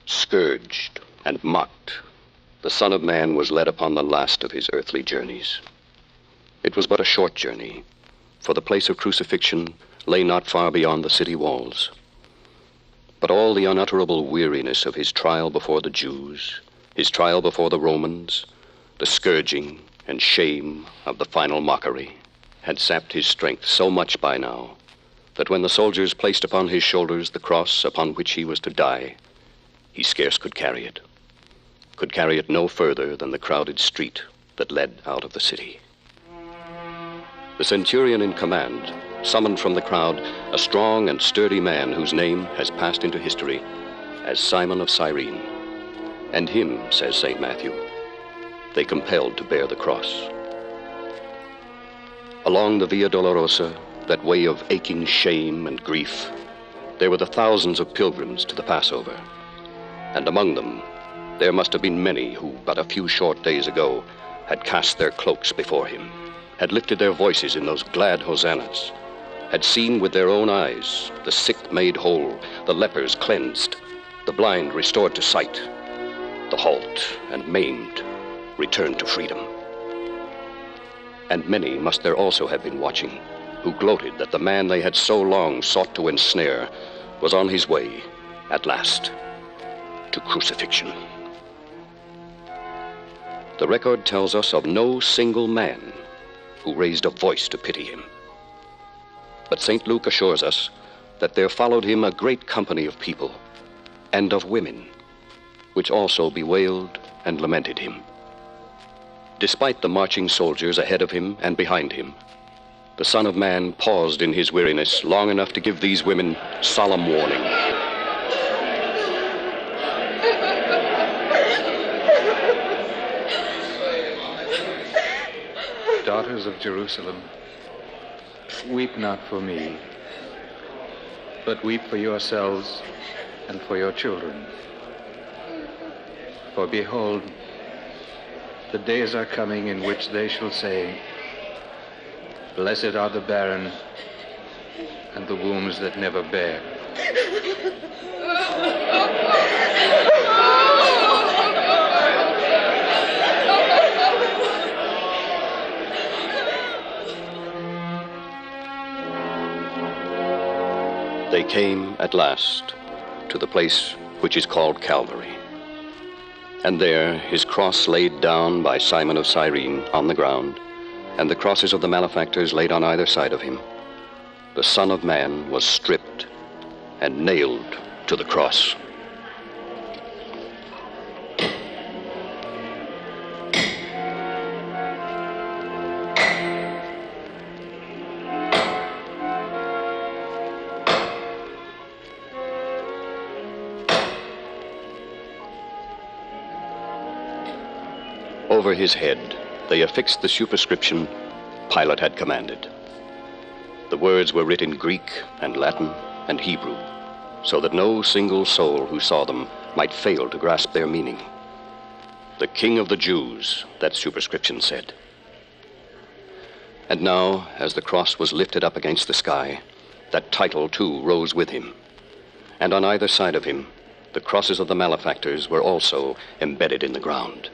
scourged, and mocked, the Son of Man was led upon the last of his earthly journeys. It was but a short journey, for the place of crucifixion lay not far beyond the city walls. But all the unutterable weariness of his trial before the Jews, his trial before the Romans, the scourging and shame of the final mockery, had sapped his strength so much by now that when the soldiers placed upon his shoulders the cross upon which he was to die, he scarce could carry it no further than the crowded street that led out of the city. The centurion in command summoned from the crowd a strong and sturdy man whose name has passed into history as Simon of Cyrene. And him, says St. Matthew, they compelled to bear the cross. Along the Via Dolorosa, that way of aching shame and grief, there were the thousands of pilgrims to the Passover. And among them, there must have been many who, but a few short days ago, had cast their cloaks before him, had lifted their voices in those glad hosannas, had seen with their own eyes the sick made whole, the lepers cleansed, the blind restored to sight, the halt and maimed returned to freedom. And many must there also have been watching, who gloated that the man they had so long sought to ensnare was on his way, at last, to crucifixion. The record tells us of no single man who raised a voice to pity him. But St. Luke assures us that there followed him a great company of people and of women, which also bewailed and lamented him. Despite the marching soldiers ahead of him and behind him, the Son of Man paused in his weariness long enough to give these women solemn warning. Daughters of Jerusalem, weep not for me, but weep for yourselves and for your children. For behold, the days are coming in which they shall say, blessed are the barren and the wombs that never bear. They came at last to the place which is called Calvary. And there his cross laid down by Simon of Cyrene on the ground, and the crosses of the malefactors laid on either side of him. The Son of Man was stripped and nailed to the cross. Over his head, they affixed the superscription Pilate had commanded. The words were written in Greek and Latin and Hebrew, so that no single soul who saw them might fail to grasp their meaning. The King of the Jews, that superscription said. And now, as the cross was lifted up against the sky, that title too rose with him. And on either side of him, the crosses of the malefactors were also embedded in the ground.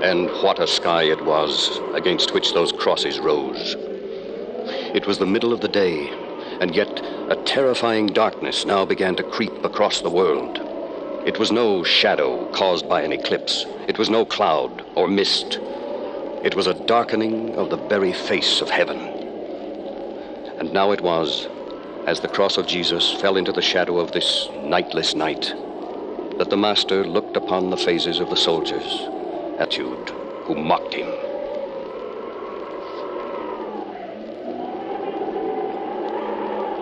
And what a sky it was against which those crosses rose. It was the middle of the day, and yet a terrifying darkness now began to creep across the world. It was no shadow caused by an eclipse. It was no cloud or mist. It was a darkening of the very face of heaven. And now it was, as the cross of Jesus fell into the shadow of this nightless night, that the Master looked upon the faces of the soldiers, attitude, who mocked him.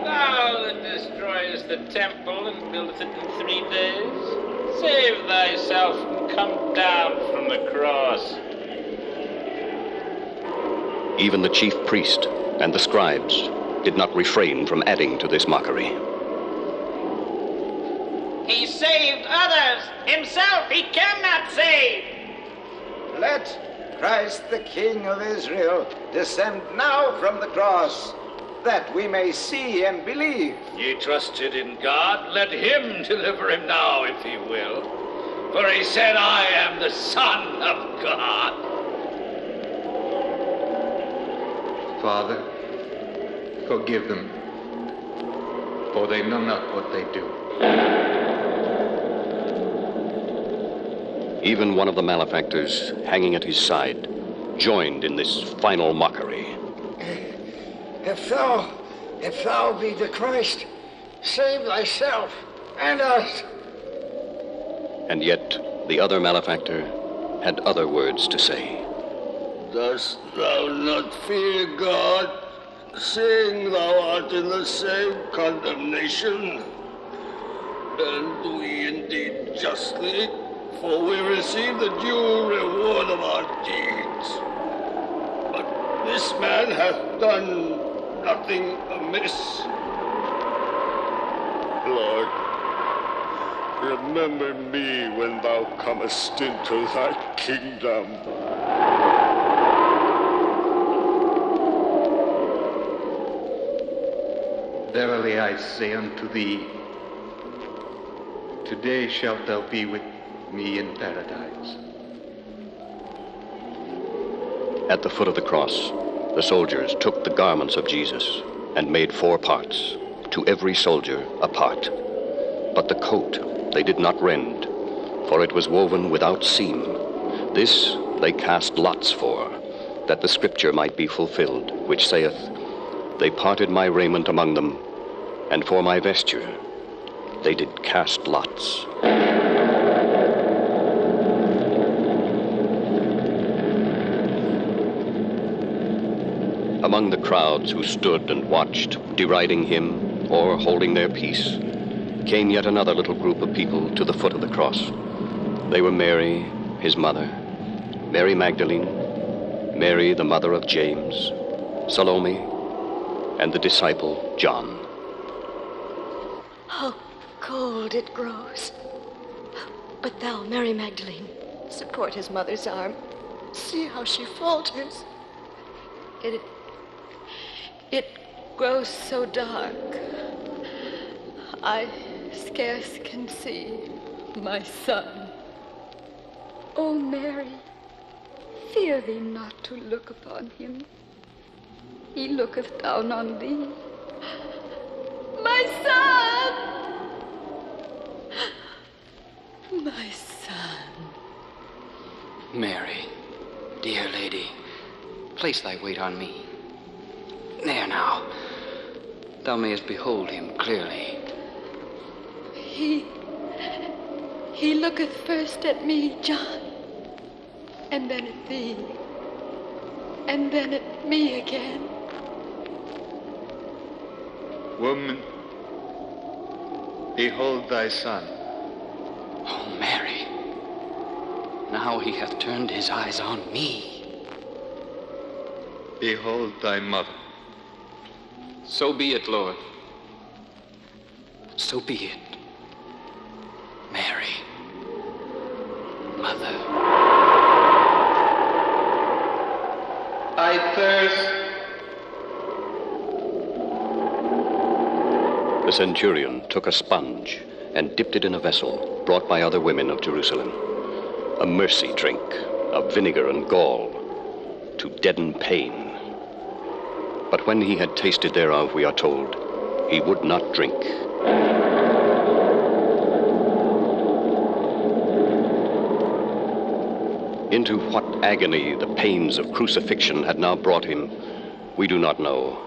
Thou that destroyest the temple and buildest it in 3 days, save thyself and come down from the cross. Even the chief priest and the scribes did not refrain from adding to this mockery. He saved others. Himself he cannot save. Let Christ, the King of Israel, descend now from the cross, that we may see and believe. Ye trusted in God, let him deliver him now, if he will. For he said, I am the Son of God. Father, forgive them, for they know not what they do. Even one of the malefactors, hanging at his side, joined in this final mockery. If thou be the Christ, save thyself and us. And yet, the other malefactor had other words to say. Dost thou not fear God, seeing thou art in the same condemnation? And we indeed justly, for we receive the due reward of our deeds. But this man hath done nothing amiss. Lord, remember me when thou comest into thy kingdom. Verily I say unto thee, today shalt thou be with me in paradise. At the foot of the cross, the soldiers took the garments of Jesus and made 4 parts, to every soldier a part. But the coat they did not rend, for it was woven without seam. This they cast lots for, that the scripture might be fulfilled, which saith, They parted my raiment among them, and for my vesture they did cast lots. Among the crowds who stood and watched, deriding him or holding their peace, came yet another little group of people to the foot of the cross. They were Mary, his mother, Mary Magdalene, Mary, the mother of James, Salome, and the disciple John. How cold it grows. But thou, Mary Magdalene, support his mother's arm. See how she falters. It grows so dark. I scarce can see my son. O Mary, fear thee not to look upon him. He looketh down on thee. My son! My son. Mary, dear lady, place thy weight on me. There now, thou mayest behold him clearly. He looketh first at me, John, and then at thee, and then at me again. Woman, behold thy son. Oh, Mary, now he hath turned his eyes on me. Behold thy mother. So be it, Lord. So be it. Mary, Mother. I thirst. The centurion took a sponge and dipped it in a vessel brought by other women of Jerusalem, a mercy drink of vinegar and gall to deaden pain. But when he had tasted thereof, we are told, he would not drink. Into what agony the pains of crucifixion had now brought him, we do not know.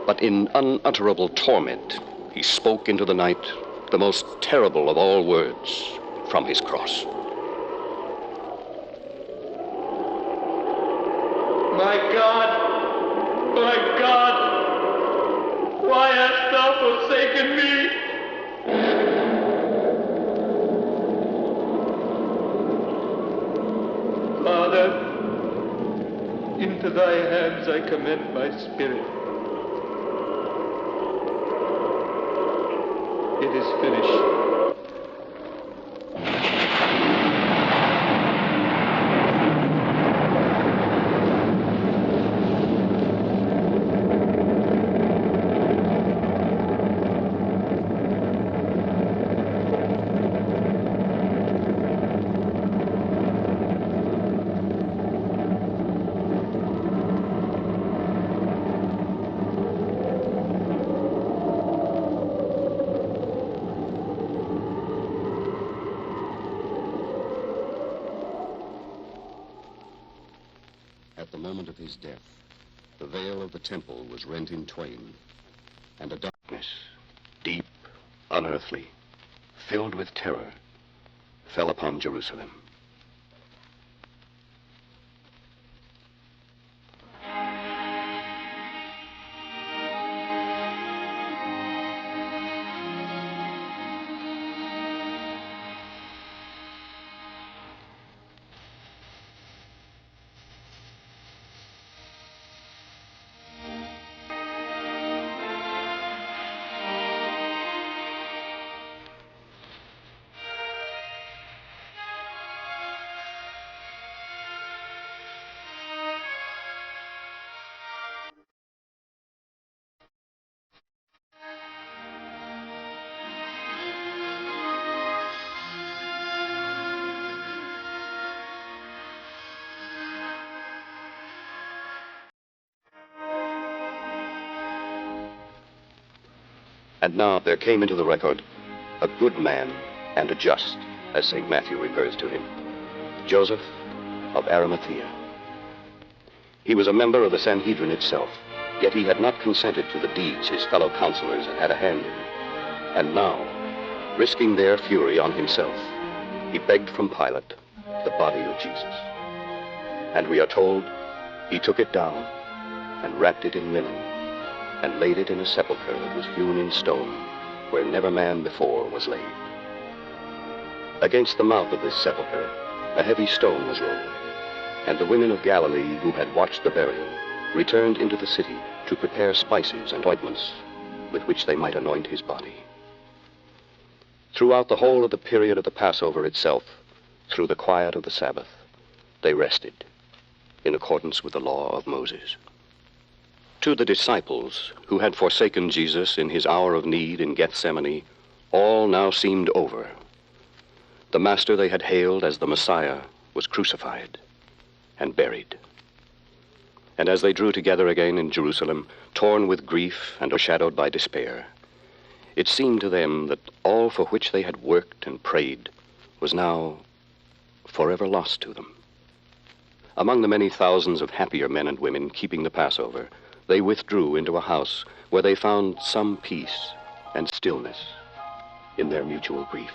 But in unutterable torment, he spoke into the night the most terrible of all words from his cross. My God, why hast thou forsaken me? Father, into thy hands I commend my spirit. It is finished. At the moment of his death, the veil of the temple was rent in twain, and a darkness, deep, unearthly, filled with terror, fell upon Jerusalem. And now there came into the record a good man and a just, as St. Matthew refers to him, Joseph of Arimathea. He was a member of the Sanhedrin itself, yet he had not consented to the deeds his fellow counselors had had a hand in. And now, risking their fury on himself, he begged from Pilate the body of Jesus. And we are told he took it down and wrapped it in linen and laid it in a sepulchre that was hewn in stone, where never man before was laid. Against the mouth of this sepulchre, a heavy stone was rolled, and the women of Galilee who had watched the burial returned into the city to prepare spices and ointments with which they might anoint his body. Throughout the whole of the period of the Passover itself, through the quiet of the Sabbath, they rested in accordance with the law of Moses. To the disciples who had forsaken Jesus in his hour of need in Gethsemane, all now seemed over. The master they had hailed as the Messiah was crucified and buried. And as they drew together again in Jerusalem, torn with grief and overshadowed by despair, it seemed to them that all for which they had worked and prayed was now forever lost to them. Among the many thousands of happier men and women keeping the Passover, they withdrew into a house where they found some peace and stillness in their mutual grief.